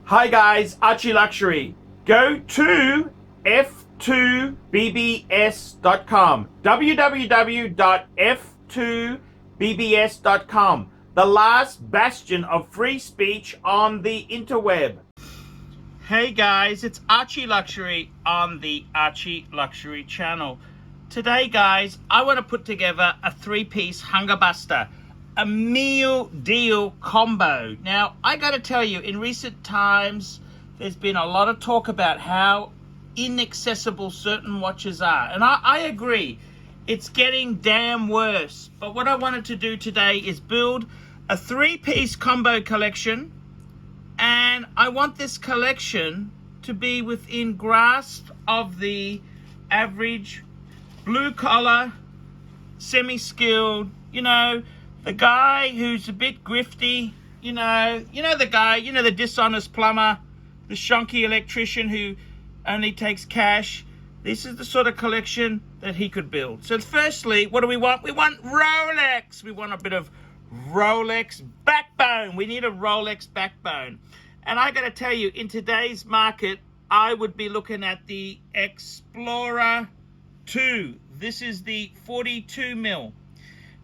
Hi guys, ArchieLuxury. Go to f2bbs.com. www.f2bbs.com. The last bastion of free speech on the interweb. Hey guys, it's ArchieLuxury on the ArchieLuxury channel. Today guys, I want to put together a three-piece hunger buster. A meal deal combo. Now, I gotta tell you, in recent times, there's been a lot of talk about how inaccessible certain watches are. And I agree, it's getting damn worse. But what I wanted to do today is build a three-piece combo collection. And I want this collection to be within grasp of the average blue-collar, semi-skilled, the guy who's a bit grifty, the guy, the dishonest plumber, the shonky electrician who only takes cash. This is the sort of collection that he could build. So firstly, what do we want? We want Rolex. We want a bit of Rolex backbone. We need a Rolex backbone. And I got to tell you, in today's market, I would be looking at the Explorer 2. This is the 42 mil.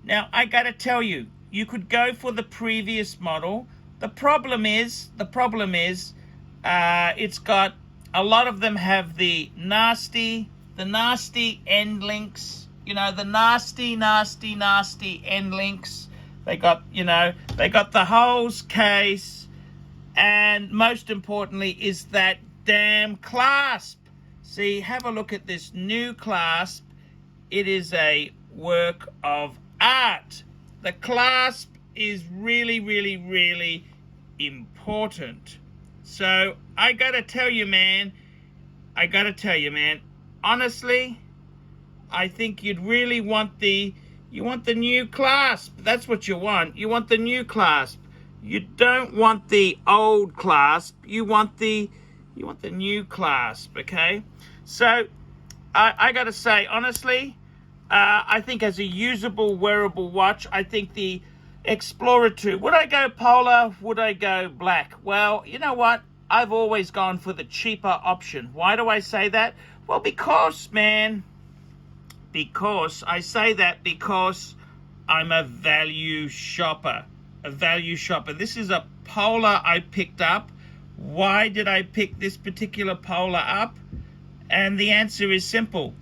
Now, I got to tell you, you could go for the previous model. The problem is, it's got, a lot of them have the nasty end links, the nasty end links. They got, they got the hose case, and most importantly is that damn clasp. See, have a look at this new clasp. It is a work of art. The clasp is really important. So I gotta tell you, man, honestly, I think you'd really want the new clasp. That's what you want. You want the new clasp. You don't want the old clasp. You want the new clasp, okay? So I gotta say, honestly, I think as a usable wearable watch, I think the Explorer 2. Would I go polar? Would I go black? Well, you know what? I've always gone for the cheaper option. Why do I say that? Well, because I say that because I'm a value shopper. This is a polar I picked up. Why did I pick this particular polar up? And the answer is simple.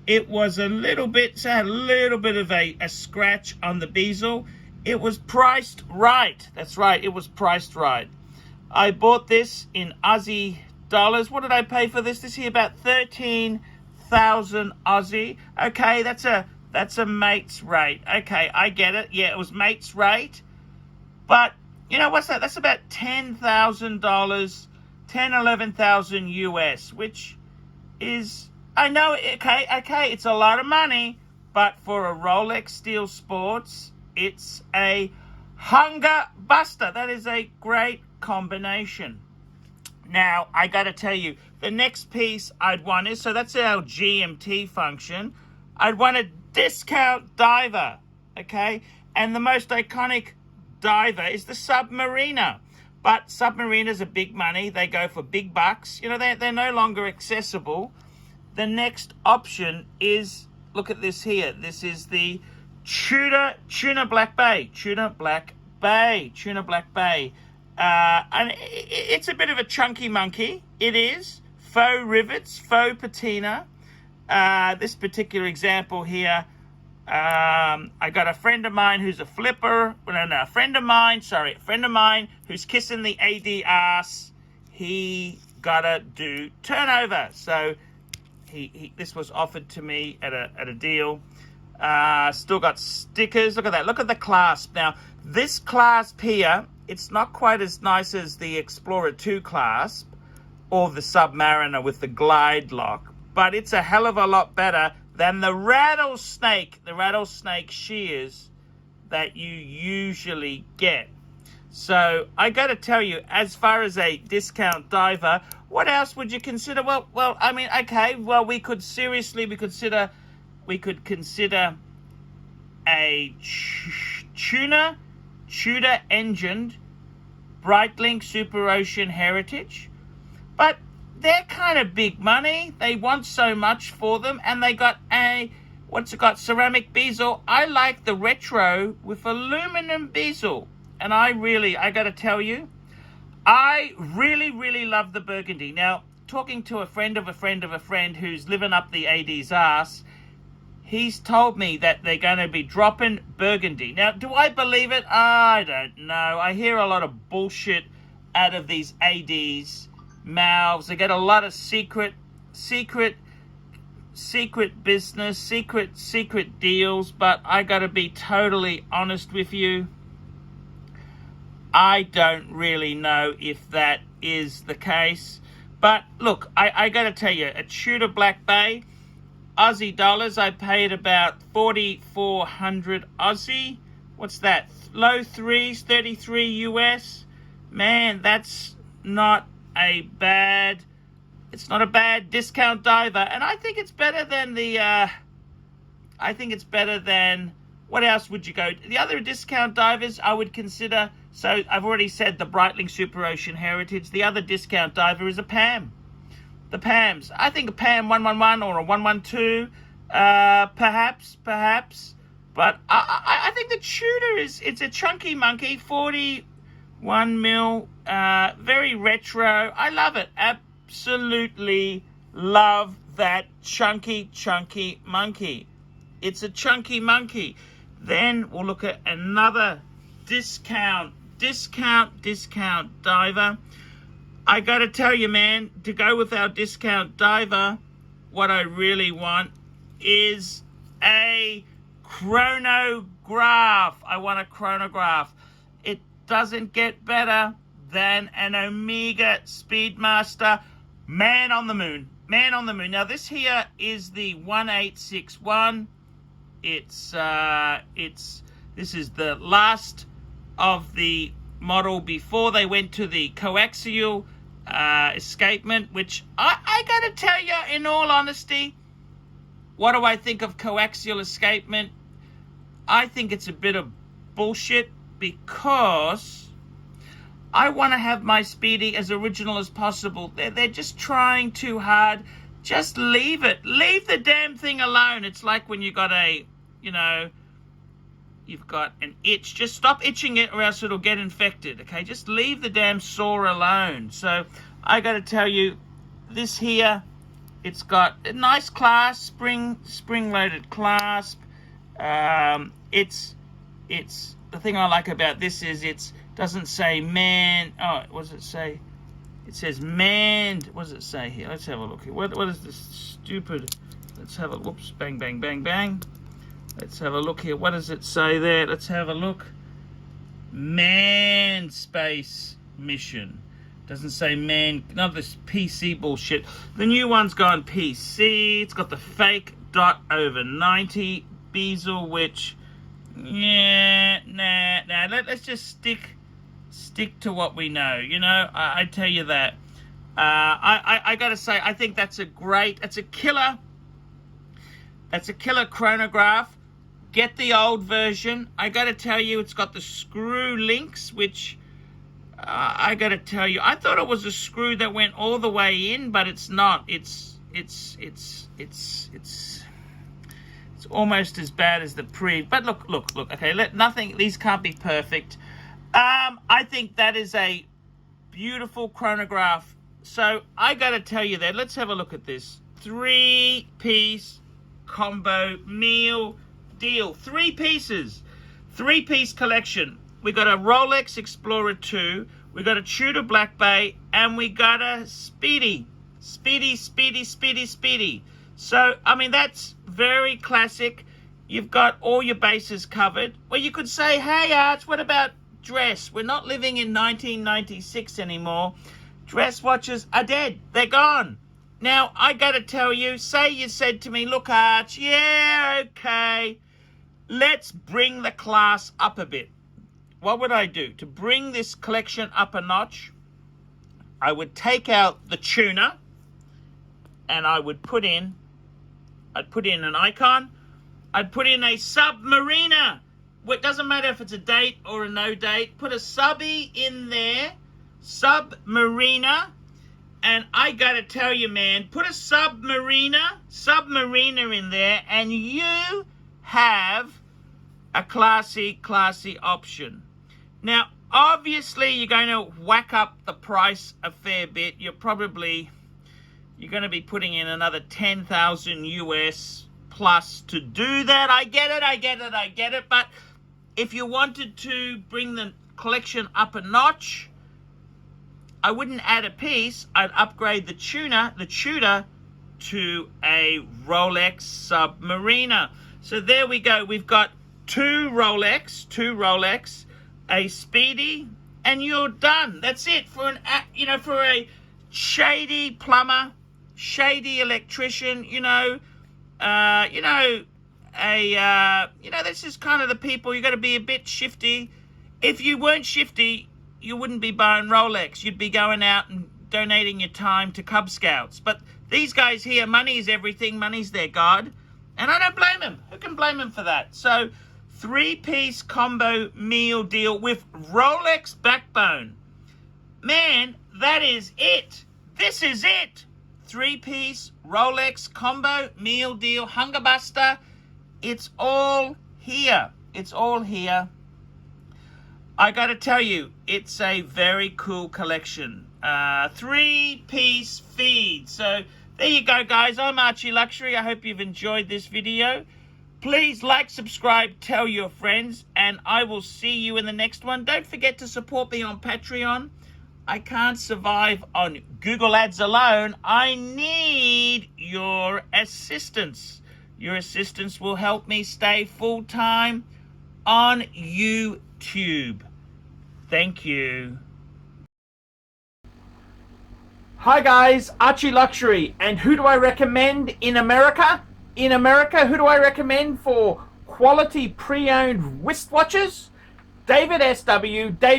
It was had a little bit of a scratch on the bezel. It was priced right. That's right, it was priced right. I bought this in Aussie dollars. What did I pay for this? This here about 13,000 Aussie. Okay, that's a mate's rate. Okay, I get it. Yeah, it was mate's rate. But you know what's that? That's about $10,000, 11,000 US, which is, I know, okay, it's a lot of money, but for a Rolex Steel Sports, it's a hunger buster. That is a great combination. Now, I got to tell you, the next piece I'd want is, so that's our GMT function, I'd want a discount diver, okay? And the most iconic diver is the Submariner. But Submariners are big money. They go for big bucks. They're no longer accessible. The next option is, look at this here. This is the Tuna Black Bay. And it's a bit of a chunky monkey. It is. Faux rivets, faux patina. This particular example here, I got a friend of mine who's a flipper. A friend of mine who's kissing the AD ass. He gotta do turnover. So this was offered to me at a deal. Still got stickers. Look at that. Look at the clasp. Now, this clasp here, it's not quite as nice as the Explorer 2 clasp or the Submariner with the glide lock, but it's a hell of a lot better than the rattlesnake shears that you usually get. So I got to tell you, as far as a discount diver, what else would you consider? Well, I mean, okay, well, we could consider a Tudor engined Breitling Super Ocean Heritage. But they're kind of big money. They want so much for them, and they got what's it got? Ceramic bezel. I like the retro with aluminum bezel. And I got to tell you, I really love the burgundy. Now, talking to a friend of a friend of a friend who's living up the AD's ass, he's told me that they're going to be dropping burgundy. Now, do I believe it? I don't know. I hear a lot of bullshit out of these ADs' mouths. They get a lot of secret business, secret deals, but I got to be totally honest with you. I don't really know if that is the case. But look, I got to tell you, at Tudor Black Bay, Aussie dollars, I paid about 4,400 Aussie. What's that? Low threes, 33 US. Man, that's not a bad... It's not a bad discount diver. And I think it's better than what else would you go? The other discount divers I would consider... So I've already said the Breitling Super Ocean Heritage. The other discount diver is a PAM. The PAMs. I think a PAM 111 or a 112, perhaps. But I think the Tudor it's a chunky monkey, 41 mil, very retro. I love it. Absolutely love that chunky monkey. It's a chunky monkey. Then we'll look at another discount diver. I gotta tell you, man, to go with our discount diver, what I really want is a chronograph. I want a chronograph. It doesn't get better than an Omega Speedmaster. Man on the moon. Now this here is the 1861. This is the last of the model before they went to the coaxial escapement, which I gotta tell you, in all honesty, what do I think of coaxial escapement? I think it's a bit of bullshit, because I want to have my Speedy as original as possible. They're just trying too hard. Just leave it. Leave the damn thing alone. It's like when you got you've got an itch. Just stop itching it, or else it'll get infected, okay? Just leave the damn sore alone. So I got to tell you, this here, it's got a nice clasp, spring-loaded clasp. It's the thing I like about this is it doesn't say man. Oh, what does it say? It says manned. What does it say here? Let's have a look here. What is this stupid? Let's have a whoops. Bang, bang, bang, bang. Let's have a look here. What does it say there? Let's have a look. Manned space mission. Doesn't say man. None of this PC bullshit. The new one's gone PC. It's got the fake dot over 90 bezel, which, yeah, nah. Let's just stick to what we know. I tell you that. I gotta say, I think that's a killer chronograph. Get the old version. I gotta tell you, it's got the screw links, which I gotta tell you, I thought it was a screw that went all the way in, but it's not. It's almost as bad as the pre. But look. Okay, these can't be perfect. I think that is a beautiful chronograph. So I gotta tell you that. Let's have a look at this 3-piece combo meal deal. 3 pieces, 3-piece collection. We got a Rolex Explorer 2, we got a Tudor Black Bay, and we got a Speedy. So I mean, that's very classic. You've got all your bases covered. Well, you could say, hey Arch, what about dress? We're not living in 1996 anymore. Dress watches are dead. They're gone. Now, I got to tell you, say you said to me, look, Arch, yeah, okay, let's bring the class up a bit. What would I do? To bring this collection up a notch, I would take out the tuner, and I would put in an icon. I'd put in a Submariner. it doesn't matter if it's a date or a no date, put a subby in there, Submariner. And I gotta tell you, man, put a Submariner in there, and you have a classy option. Now, obviously, you're going to whack up the price a fair bit. You're going to be putting in another 10,000 US plus to do that. I get it. But if you wanted to bring the collection up a notch, I wouldn't add a piece. I'd upgrade the tutor to a Rolex Submariner. So there we go. We've got two Rolex, a Speedy, and you're done. That's it for for a shady plumber, shady electrician. This is kind of the people. You got to be a bit shifty. If you weren't shifty, you wouldn't be buying Rolex. You'd be going out and donating your time to Cub Scouts. But these guys here, money is everything. Money's their god. And I don't blame them. Who can blame them for that? So, 3-piece combo meal deal with Rolex backbone. Man, that is it. This is it. 3-piece Rolex combo meal deal. Hunger Buster. It's all here. I gotta tell you, it's a very cool collection. 3-piece feed. So there you go, guys. I'm ArchieLuxury. I hope you've enjoyed this video. Please like, subscribe, tell your friends, and I will see you in the next one. Don't forget to support me on Patreon. I can't survive on Google Ads alone. I need your assistance. Your assistance will help me stay full-time on YouTube. Thank you. Hi guys, ArchieLuxury, and who do I recommend in America? In America, who do I recommend for quality pre-owned wristwatches? David SW. Go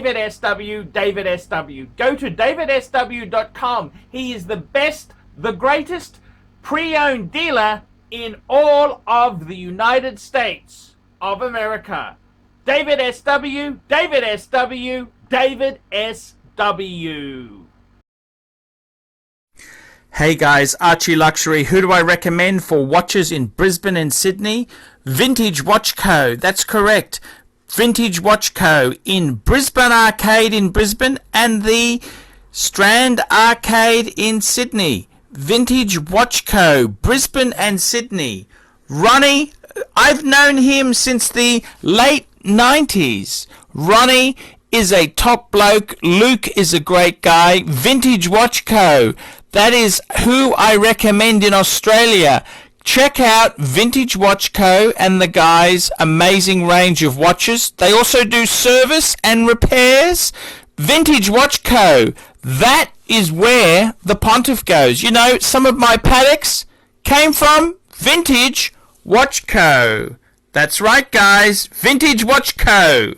to davidsw.com. He is the best, the greatest pre-owned dealer in all of the United States of America. David SW. Hey guys, ArchieLuxury. Who do I recommend for watches in Brisbane and Sydney? Vintage Watch Co. That's correct. Vintage Watch Co. in Brisbane Arcade in Brisbane and the Strand Arcade in Sydney. Vintage Watch Co. Brisbane and Sydney. Ronnie, I've known him since the late 90s. Ronnie is a top bloke. Luke is a great guy. Vintage Watch Co. That is who I recommend in Australia. Check out Vintage Watch Co. and the guys' amazing range of watches. They also do service and repairs. Vintage Watch Co. That is where the Pontiff goes. You know, some of my Pateks came from Vintage Watch Co. That's right, guys. Vintage Watch Co.